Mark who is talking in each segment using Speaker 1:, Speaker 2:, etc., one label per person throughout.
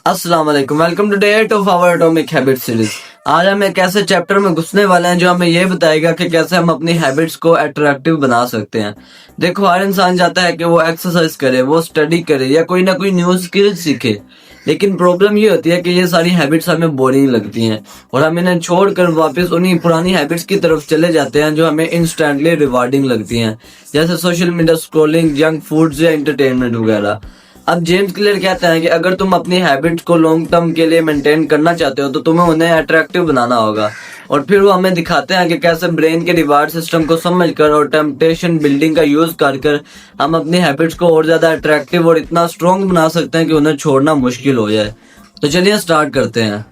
Speaker 1: अस्सलाम वालेकुम, welcome to day 8 of our atomic habit series. आज हम एक ऐसे चैप्टर में घुसने वाले हैं जो हमें ये बताएगा कि कैसे हम अपनी हैबिट्स को अट्रैक्टिव बना सकते हैं। देखो, हर इंसान चाहता है कि वो एक्सरसाइज करे, वो स्टडी करे या कोई ना कोई न्यू स्किल सीखे, लेकिन प्रॉब्लम ये होती है कि ये सारी हैबिट्स हमें बोरिंग लगती हैं और हम इन्हें छोड़कर वापस उन्हीं पुरानी हैबिट्स की तरफ चले जाते हैं जो हमें इंस्टेंटली रिवार्डिंग लगती हैं, जैसे social media scrolling, junk foods या एंटरटेनमेंट वगैरह। अब जेम्स क्लियर कहते हैं कि अगर तुम अपनी हैबिट्स को लॉन्ग टर्म के लिए मेंटेन करना चाहते हो तो तुम्हें उन्हें अट्रैक्टिव बनाना होगा। और फिर वो हमें दिखाते हैं कि कैसे ब्रेन के रिवार्ड सिस्टम को समझकर और टेम्पटेशन बिल्डिंग का यूज कर हम अपनी हैबिट्स को और ज्यादा अट्रैक्टिव और इतना स्ट्रॉन्ग बना सकते हैं कि उन्हें छोड़ना मुश्किल हो जाए। तो चलिए स्टार्ट करते हैं।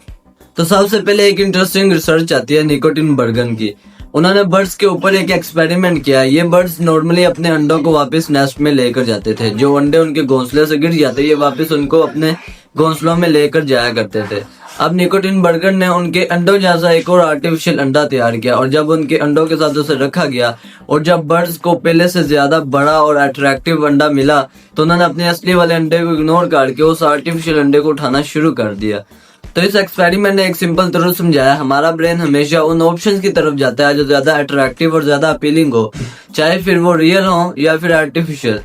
Speaker 1: तो सबसे पहले एक इंटरेस्टिंग रिसर्च आती है निकोटिन बर्गन की। उन्होंने बर्ड्स के ऊपर एक एक्सपेरिमेंट किया। ये बर्ड्स नॉर्मली अपने अंडों को वापस नेस्ट में लेकर जाते थे। जो अंडे उनके घोंसले से गिर जाते, ये वापस उनको अपने घोंसलों में लेकर जाया करते थे। अब निकोटिन बर्गर ने उनके अंडों जैसा एक और आर्टिफिशियल अंडा तैयार किया और जब उनके अंडों के साथ उसे रखा गया और जब बर्ड्स को पहले से ज्यादा बड़ा और अट्रैक्टिव अंडा मिला तो उन्होंने अपने असली वाले अंडे को इग्नोर करके उस आर्टिफिशियल अंडे को उठाना शुरू कर दिया। तो इस एक्सपेरिमेंट ने एक सिंपल तरीका समझाया, हमारा ब्रेन हमेशा उन ऑप्शंस की तरफ जाता है जो ज्यादा अट्रैक्टिव और ज्यादा अपीलिंग हो, चाहे फिर वो रियल हो या फिर आर्टिफिशियल।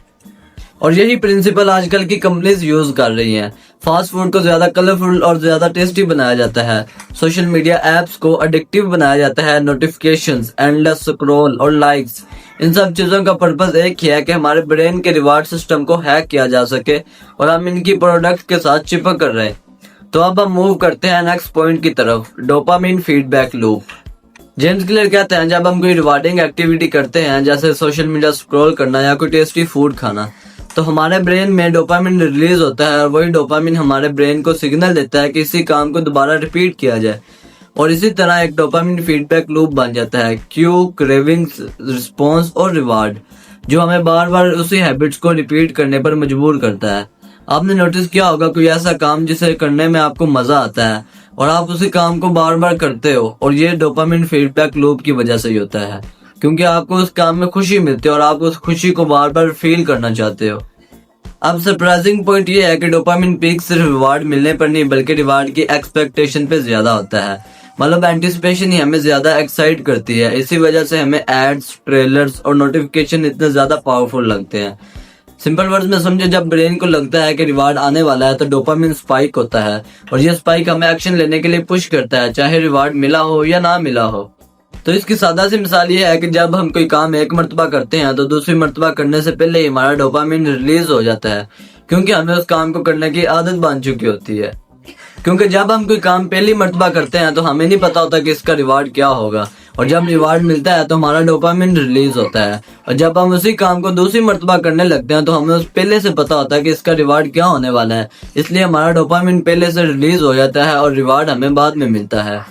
Speaker 1: और यही प्रिंसिपल आजकल की कंपनीज यूज कर रही हैं। फास्ट फूड को ज्यादा कलरफुल और ज्यादा टेस्टी बनाया जाता है, सोशल मीडिया एप्स को एडिक्टिव बनाया जाता है, नोटिफिकेशंस, एंडलेस स्क्रॉल और लाइक्स, इन सब चीजों का पर्पस एक ही है कि हमारे ब्रेन के रिवार्ड सिस्टम को हैक किया जा सके और हम इनकी प्रोडक्ट के साथ चिपक कर रहे। तो अब हम मूव करते हैं नेक्स्ट पॉइंट की तरफ, dopamine feedback loop. James clear कहते हैं जब हम कोई रिवार्डिंग एक्टिविटी करते हैं जैसे सोशल मीडिया स्क्रॉल करना या कोई टेस्टी फूड खाना, तो हमारे ब्रेन में डोपामिन रिलीज होता है और वही डोपामिन हमारे ब्रेन को सिग्नल देता है कि इसी काम को दोबारा रिपीट किया जाए। और इसी तरह एक डोपामिन फीडबैक लूप बन जाता है, क्यू, क्रेविंग्स, रिस्पॉन्स और रिवार्ड, जो हमें बार बार उसी हैबिट्स को रिपीट करने पर मजबूर करता है। आपने नोटिस किया होगा कोई ऐसा काम जिसे करने में आपको मजा आता है और आप उसी काम को बार बार करते हो, और ये डोपामिन फीडबैक लूप की वजह से ही होता है, क्योंकि आपको उस काम में खुशी मिलती है और आप उस खुशी को बार बार फील करना चाहते हो। अब सरप्राइजिंग पॉइंट ये है कि डोपामिन पीक सिर्फ रिवार्ड मिलने पर नहीं बल्कि रिवार्ड की एक्सपेक्टेशन पे ज्यादा होता है। मतलब एंटिसिपेशन ही हमें ज्यादा एक्साइट करती है। इसी वजह से हमें एड्स, ट्रेलर्स और नोटिफिकेशन इतने ज्यादा पावरफुल लगते हैं। सिंपल वर्ड्स में समझे, जब ब्रेन को लगता है कि रिवार्ड आने वाला है तो डोपामिन स्पाइक होता है और ये स्पाइक हमें एक्शन लेने के लिए पुश करता है, चाहे रिवार्ड मिला हो या ना मिला हो। तो इसकी सादा सी मिसाल ये है कि जब हम कोई काम एक मर्तबा करते हैं तो दूसरी मर्तबा करने से पहले ही हमारा डोपामिन रिलीज हो जाता है, क्योंकि हमें उस काम को करने की आदत बन चुकी होती है। क्योंकि जब हम कोई काम पहली मर्तबा करते हैं तो हमें नहीं पता होता कि इसका रिवार्ड क्या होगा, और जब रिवार्ड मिलता है तो हमारा डोपामिन रिलीज होता है। और जब हम उसी काम को दूसरी मर्तबा करने लगते हैं तो हमें उस पहले से पता होता है कि इसका रिवार्ड क्या होने वाला है, इसलिए हमारा डोपामिन पहले से रिलीज हो जाता है और रिवार्ड हमें बाद में मिलता है।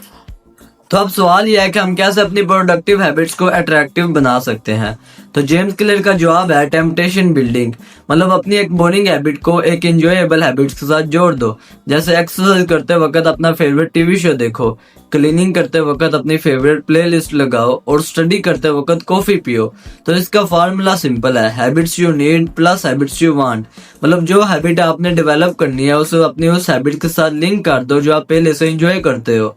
Speaker 1: तो अब सवाल यह है कि हम कैसे अपनी प्रोडक्टिव हैबिट्स को अट्रैक्टिव बना सकते हैं। तो जेम्स क्लियर का जवाब है टेम्पटेशन बिल्डिंग। मतलब अपनी एक बोरिंग हैबिट को एक एंजॉयबल हैबिट्स के साथ जोड़ दो। जैसे एक्सरसाइज करते वक्त अपना फेवरेट टीवी शो देखो, क्लीनिंग करते वक्त अपनी फेवरेट प्लेलिस्ट लगाओ और स्टडी करते वक्त कॉफी पियो। तो इसका फार्मूला सिंपल है, habits you need plus habits you want. मतलब जो हैबिट आपने डेवलप करनी है उसे अपनी उस हैबिट के साथ लिंक कर दो जो आप पहले से एंजॉय करते हो।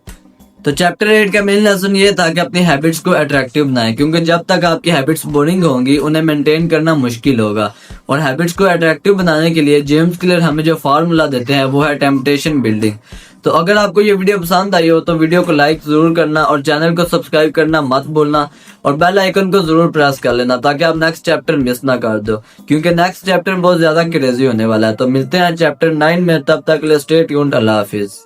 Speaker 1: तो चैप्टर 8 का मेन लेसन ये था कि अपनी हैबिट्स को अट्रैक्टिव बनाएं, क्योंकि जब तक आपकी हैबिट्स बोरिंग होंगी उन्हें मेंटेन करना मुश्किल होगा। और हैबिट्स को अट्रैक्टिव बनाने के लिए जेम्स क्लियर हमें जो फार्मूला देते हैं वो है टेम्पटेशन बिल्डिंग। तो अगर आपको ये वीडियो पसंद आई हो तो वीडियो को लाइक जरूर करना और चैनल को सब्सक्राइब करना मत भूलना और बेल आइकन को जरूर प्रेस कर लेना ताकि आप नेक्स्ट चैप्टर मिस ना कर दो, क्योंकि नेक्स्ट चैप्टर बहुत ज्यादा क्रेजी होने वाला है। तो मिलते हैं चैप्टर 9 में, तब तक के लिए स्टे ट्यून्ड। अल्लाह हाफिज।